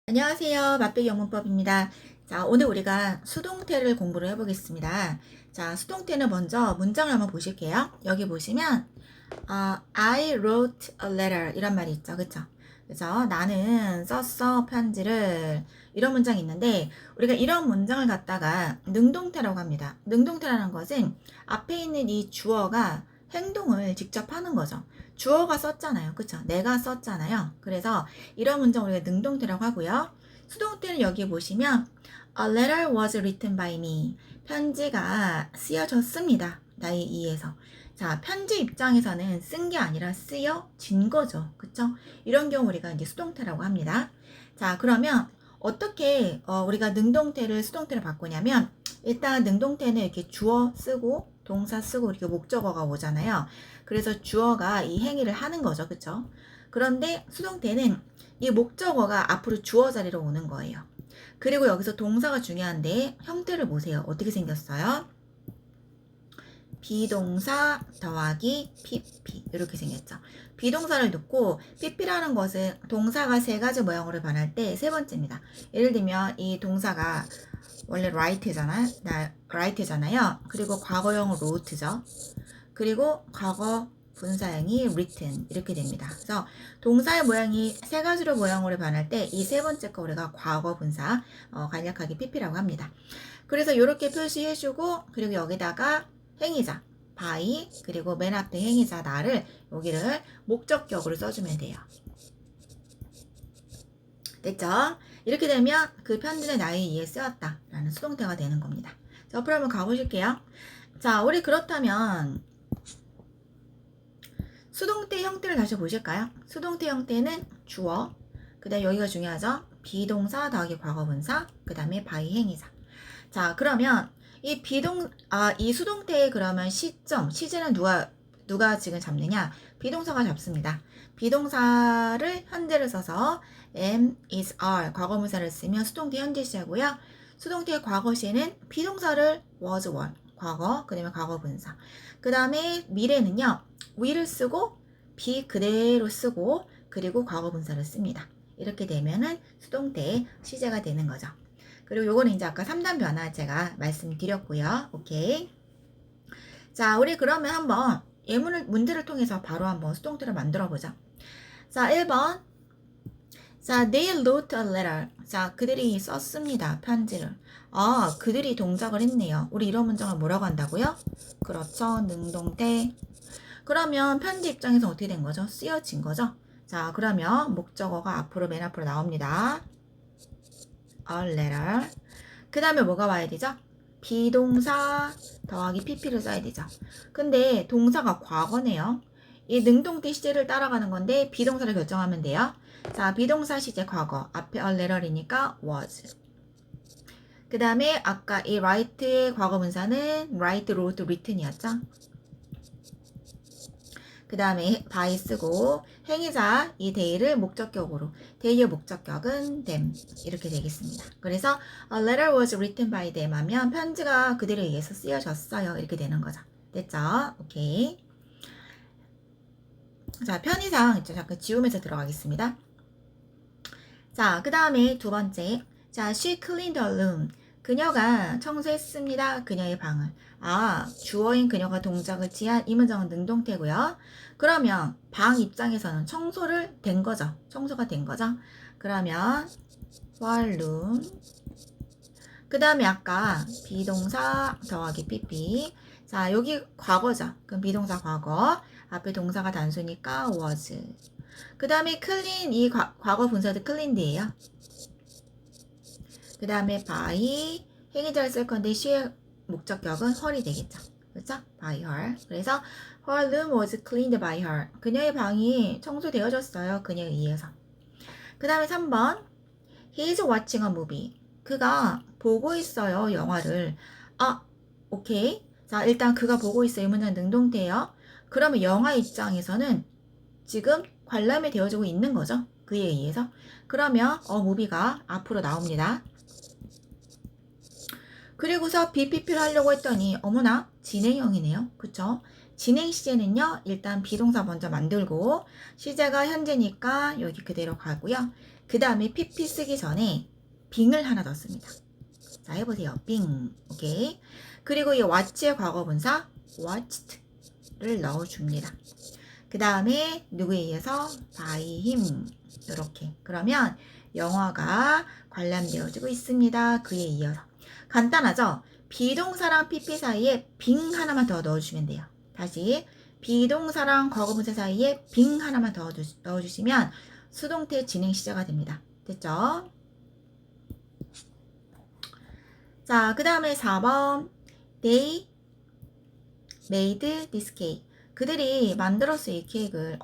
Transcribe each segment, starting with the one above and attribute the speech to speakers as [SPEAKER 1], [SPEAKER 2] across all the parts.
[SPEAKER 1] 안녕하세요. 맛배기 영문법입니다. 자, 오늘 우리가 수동태를 공부를 해보겠습니다. 자, 수동태는 먼저 문장을 한번 보실게요. 여기 보시면 I wrote a letter 이런 말이 있죠. 그쵸? 그래서 나는 썼어 편지를 이런 문장이 있는데 우리가 이런 문장을 갖다가 능동태라고 합니다. 능동태라는 것은 앞에 있는 이 주어가 행동을 직접 하는 거죠. 주어가 썼잖아요. 그쵸? 내가 썼잖아요. 그래서 이런 문장 우리가 능동태라고 하고요. 수동태는 여기 보시면 A letter was written by me. 편지가 쓰여졌습니다. 나에 의해서. 자, 편지 입장에서는 쓴 게 아니라 쓰여진 거죠. 그쵸? 이런 경우 우리가 이제 수동태라고 합니다. 자, 그러면 어떻게 우리가 능동태를 수동태로 바꾸냐면 일단 능동태는 이렇게 주어 쓰고 동사 쓰고 이렇게 목적어가 오잖아요. 그래서 주어가 이 행위를 하는 거죠. 그쵸? 그런데 수동태는 이 목적어가 앞으로 주어 자리로 오는 거예요. 그리고 여기서 동사가 중요한데 형태를 보세요. 어떻게 생겼어요? 비동사 더하기 pp 이렇게 생겼죠. 비동사를 넣고 pp라는 것은 동사가 세 가지 모양으로 변할 때 세 번째입니다. 예를 들면 이 동사가 원래 write잖아요. 그리고 과거형은 wrote죠. 그리고 과거 분사형이 written 이렇게 됩니다. 그래서 동사의 모양이 세 가지로 모양으로 변할 때 이 세 번째 거 우리가 과거 분사 간략하게 pp라고 합니다. 그래서 이렇게 표시해주고 그리고 여기다가 행위자 by 그리고 맨 앞에 행위자 나를 여기를 목적격으로 써주면 돼요. 됐죠? 이렇게 되면 그 편지는 나에 의해 쓰였다 라는 수동태가 되는 겁니다. 자, 앞으로 한번 가보실게요. 자, 우리 그렇다면 수동태 형태를 다시 보실까요? 수동태 형태는 주어, 그 다음에 여기가 중요하죠? 비동사 더하기 과거분사, 그 다음에 by 행위자. 자, 그러면 이 수동태의 그러면 시제는 누가 지금 잡느냐? 비동사가 잡습니다. 비동사를 현재를 써서 am, is, are 과거분사를 쓰면 수동태 현재 시하고요. 수동태의 과거 시에는 비동사를 was, were 과거, 그 다음에 과거분사. 그 다음에 미래는요. will을 쓰고 be 그대로 쓰고 그리고 과거분사를 씁니다. 이렇게 되면은 수동태의 시제가 되는 거죠. 그리고 요거는 이제 아까 3단 변화 제가 말씀드렸고요. 오케이. 자, 우리 그러면 한번 문제를 통해서 바로 한번 수동태를 만들어 보자. 자, 1번. 자, they wrote a letter. 자, 그들이 썼습니다. 편지를. 아, 그들이 동작을 했네요. 우리 이런 문장을 뭐라고 한다고요? 그렇죠. 능동태. 그러면 편지 입장에서 어떻게 된 거죠? 쓰여진 거죠? 자, 그러면 목적어가 맨 앞으로 나옵니다. A letter. 그 다음에 뭐가 와야 되죠? 비동사 더하기 pp를 써야 되죠. 근데 동사가 과거네요. 이 능동태 시제를 따라가는 건데 비동사를 결정하면 돼요. 자, 비동사 시제 과거. 앞에 a letter이니까 was. 그 다음에 아까 이 write의 과거 분사는 write, wrote, written이었죠. 그 다음에 by 쓰고 행위자 이 they를 목적격으로 they의 목적격은 them 이렇게 되겠습니다. 그래서 a letter was written by them 하면 편지가 그들에 의해서 쓰여졌어요. 이렇게 되는 거죠. 됐죠? 오케이. 자, 편의상 잠깐 지우면서 들어가겠습니다. 자, 그 다음에 두 번째. 자, she cleaned her room. 그녀가 청소했습니다. 그녀의 방을. 아, 주어인 그녀가 동작을 취한 이 문장은 능동태고요. 그러면 방 입장에서는 청소를 된 거죠. 청소가 된 거죠. 그러면 her room. 그 다음에 아까 비동사 더하기 pp. 자, 여기 과거죠. 그럼 비동사 과거. 앞에 동사가 단수니까 was. 그 다음에 clean 이 과거 분사도 cleaned예요. 그 다음에 by 행위자를 쓸 건데 she의 목적격은 her이 되겠죠. 그렇죠? by her. 그래서 her room was cleaned by her. 그녀의 방이 청소되어졌어요. 그녀에 의해서. 그 다음에 3번 He's watching a movie. 그가 보고 있어요. 영화를. 아, 오케이. 자, 일단 그가 보고 있어요. 이 문장 능동태예요. 그러면 영화 입장에서는 지금 관람이 되어지고 있는 거죠. 그에 의해서. 그러면 무비가 앞으로 나옵니다. 그리고서 BPP를 하려고 했더니 어머나 진행형이네요. 그쵸? 진행 시제는요. 일단 비동사 먼저 만들고 시제가 현재니까 여기 그대로 가고요. 그 다음에 PP 쓰기 전에 빙을 하나 넣습니다. 자, 해보세요. 빙. 오케이. 그리고 이 watch의 과거분사 watched를 넣어줍니다. 그 다음에 누구에 의해서 by him. 이렇게. 그러면 영어가 관람되어지고 있습니다. 그에 이어서. 간단하죠? 비동사랑 PP 사이에 빙 하나만 더 넣어주시면 돼요. 다시 비동사랑 과거분사 사이에 빙 하나만 더 넣어주시면 수동태 진행 시작이 됩니다. 됐죠? 자, 그 다음에 4번 They made this cake. 그들이 만들었어요, 이 케이크를.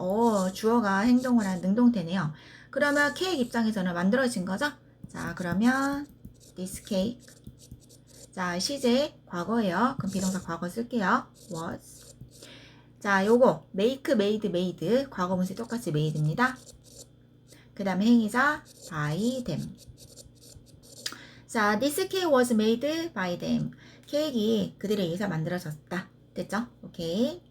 [SPEAKER 1] 주어가 행동을 한 능동태네요. 그러면 케이크 입장에서는 만들어진 거죠? 자, 그러면 this cake. 자, 시제 과거예요. 그럼 비동사 과거 쓸게요. was. 자, 요거 make, made, made. 과거분사 똑같이 made입니다. 그 다음에 행위자 by them. 자, this cake was made by them. 케이크가 그들에 의해서 만들어졌다. 됐죠? 오케이.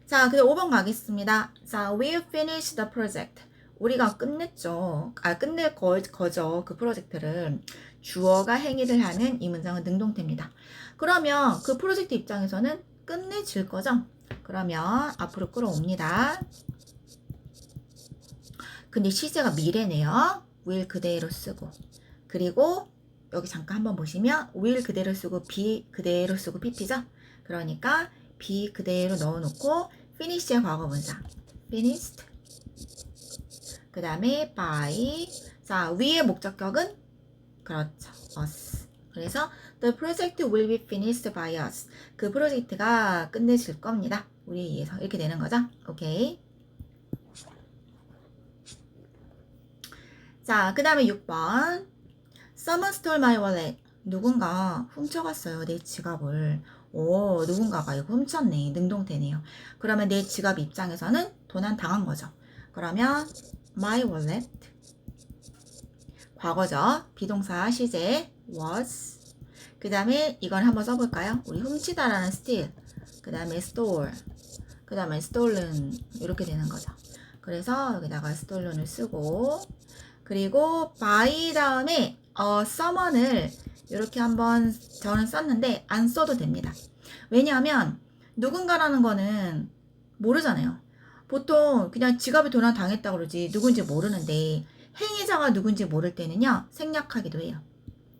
[SPEAKER 1] 자, 그다음 5번 가겠습니다. 자, we finished the project. 우리가 끝냈죠. 끝낼 거죠. 그 프로젝트를. 주어가 행위를 하는 이 문장은 능동태입니다. 그러면 그 프로젝트 입장에서는 끝내질 거죠? 그러면 앞으로 끌어옵니다. 근데 시제가 미래네요. will 그대로 쓰고. 그리고 여기 잠깐 한번 보시면 will 그대로 쓰고 be 그대로 쓰고 pp죠. 그러니까 be 그대로 넣어놓고 finish의 과거분사 finished. 그 다음에 by. 자, 위의 목적격은 그렇죠. us. 그래서 the project will be finished by us. 그 프로젝트가 끝내질 겁니다. 우리에 의해서. 이렇게 되는 거죠. 오케이. 자, 그 다음에 6번. Someone stole my wallet. 누군가 훔쳐갔어요. 내 지갑을. 누군가가 이거 훔쳤네. 능동태네요. 그러면 내 지갑 입장에서는 도난 당한 거죠. 그러면 my wallet. 과거죠. 비동사 시제 was. 그 다음에 이건 한번 써볼까요? 우리 훔치다라는 steal. 그 다음에 stole. 그 다음에 stolen. 이렇게 되는 거죠. 그래서 여기다가 stolen을 쓰고, 그리고 by 다음에 someone을 이렇게 한번 저는 썼는데 안 써도 됩니다. 왜냐하면 누군가라는 거는 모르잖아요. 보통 그냥 지갑에 도난 당했다고 그러지 누군지 모르는데 행위자가 누군지 모를 때는요 생략하기도 해요.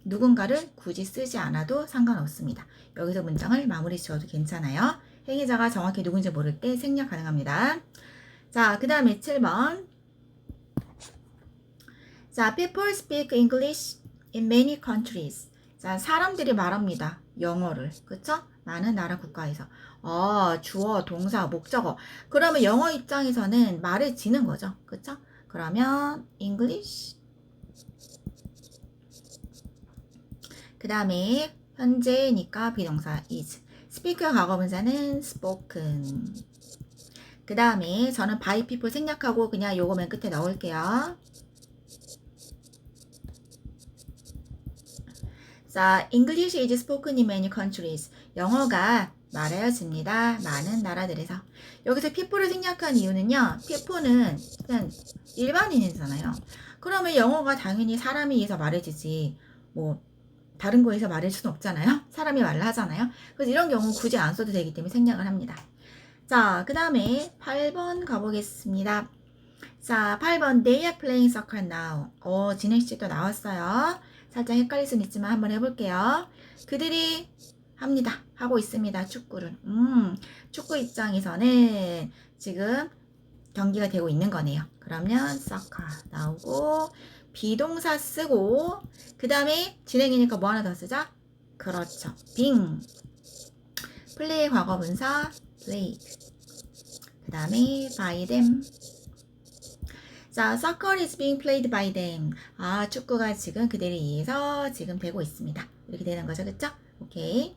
[SPEAKER 1] 누군가를 굳이 쓰지 않아도 상관없습니다. 여기서 문장을 마무리 지어도 괜찮아요. 행위자가 정확히 누군지 모를 때 생략 가능합니다. 자, 그 다음에 7번. 자, people speak English in many countries. 자, 사람들이 말합니다. 영어를. 그쵸? 많은 나라 국가에서. 주어, 동사, 목적어. 그러면 영어 입장에서는 말해지는 거죠. 그쵸? 그러면 English. 그 다음에 현재니까 비동사 is. speak의 과거분사는 spoken. 그 다음에 저는 by people 생략하고 그냥 요거 맨 끝에 넣을게요. 자, English is spoken in many countries. 영어가 말해집니다. 많은 나라들에서. 여기서 people를 생략한 이유는요. people는 그냥 일반인이잖아요. 그러면 영어가 당연히 사람에 의해서 말해지지 뭐 다른 거에서 말할 수는 없잖아요. 사람이 말을 하잖아요. 그래서 이런 경우 굳이 안 써도 되기 때문에 생략을 합니다. 자, 그 다음에 8번 가보겠습니다. 자, 8번 They are playing soccer now. 진행시도 나왔어요. 살짝 헷갈릴 수는 있지만 한번 해볼게요. 그들이 합니다. 하고 있습니다. 축구를. 축구 입장에서는 지금 경기가 되고 있는 거네요. 그러면 soccer 나오고 비동사 쓰고 그 다음에 진행이니까 뭐 하나 더 쓰자? 그렇죠. being. 플레이의 과거분사 played. 그 다음에 by them. 자, soccer is being played by them. 축구가 지금 그들에 의해서 지금 되고 있습니다. 이렇게 되는 거죠. 그쵸? 오케이.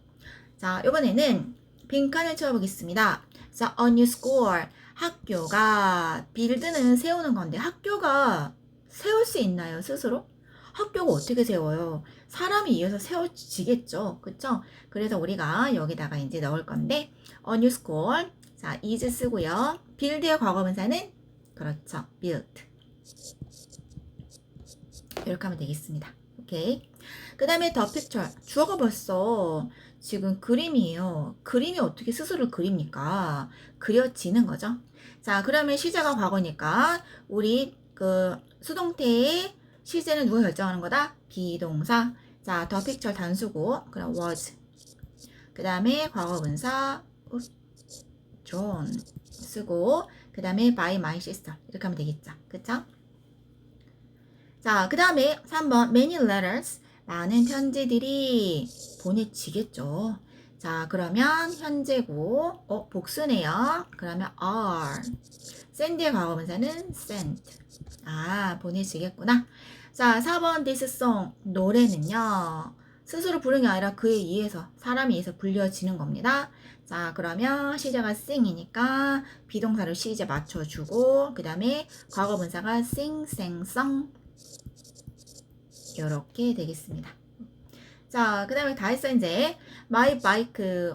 [SPEAKER 1] 자, 이번에는 빈칸을 채워보겠습니다. 자, a new school. 학교가, build는 세우는 건데 학교가 세울 수 있나요? 스스로? 학교가 어떻게 세워요? 사람이 의해서 세워지겠죠. 그쵸? 그래서 우리가 여기다가 이제 넣을 건데 a new school. 자, is 쓰고요. build의 과거분사는 그렇죠. built. 이렇게 하면 되겠습니다. 오케이. 그 다음에 더 픽처. 주어가 벌써 지금 그림이에요. 그림이 어떻게 스스로 그립니까? 그려지는 거죠. 자, 그러면 시제가 과거니까 우리 그 수동태의 시제는 누가 결정하는 거다? 비동사. 자, 더 픽처 단수고, 그럼 was. 그 다음에 과거분사 John 쓰고, 그 다음에 by my sister 이렇게 하면 되겠죠. 그쵸? 자, 그 다음에 3번 many letters 많은 편지들이 보내지겠죠. 자, 그러면 현재고 복수네요. 그러면 are send의 과거분사는 sent. 아, 보내지겠구나. 자, 4번 this song 노래는요. 스스로 부르는 게 아니라 그에 의해서 사람에 의해서 불려지는 겁니다. 자, 그러면 시제가 sing이니까 비동사를 시제 맞춰주고 그 다음에 과거분사가 sing, sang, sung 이렇게 되겠습니다. 자, 그 다음에 다 했어 이제. my bike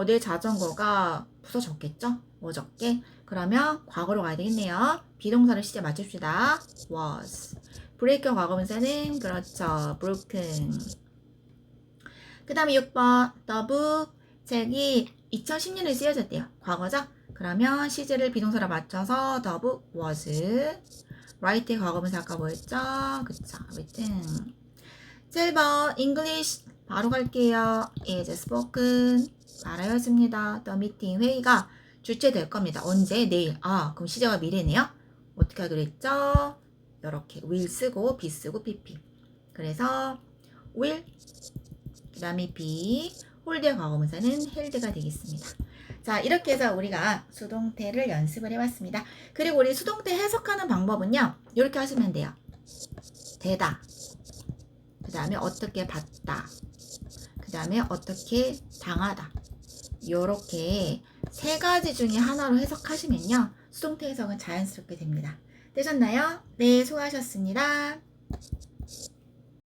[SPEAKER 1] 내 자전거가 부서졌겠죠? 어저께. 그러면 과거로 가야 되겠네요. 비동사를 시제 맞춥시다. was. break 과거분사는 그렇죠. broken. 그 다음에 6번 the book 책이 2010년에 쓰여졌대요. 과거죠? 그러면 시제를 비동사로 맞춰서 the book was write의 과거분사 아까 뭐였죠? 그쵸. written. 7번 English 바로 갈게요. is spoken 말하였습니다. the meeting 회의가 주최될 겁니다. 언제? 내일. 아, 그럼 시제가 미래네요. 어떻게 하기로 했죠? 이렇게 will 쓰고 be 쓰고 pp. 그래서 will 그 다음에 be 홀드의 과거분사는 held가 되겠습니다. 자, 이렇게 해서 우리가 수동태를 연습을 해봤습니다. 그리고 우리 수동태 해석하는 방법은요. 이렇게 하시면 돼요. 되다. 그 다음에 어떻게 받다. 그 다음에 어떻게 당하다. 이렇게 세 가지 중에 하나로 해석하시면요. 수동태 해석은 자연스럽게 됩니다. 되셨나요? 네, 수고하셨습니다.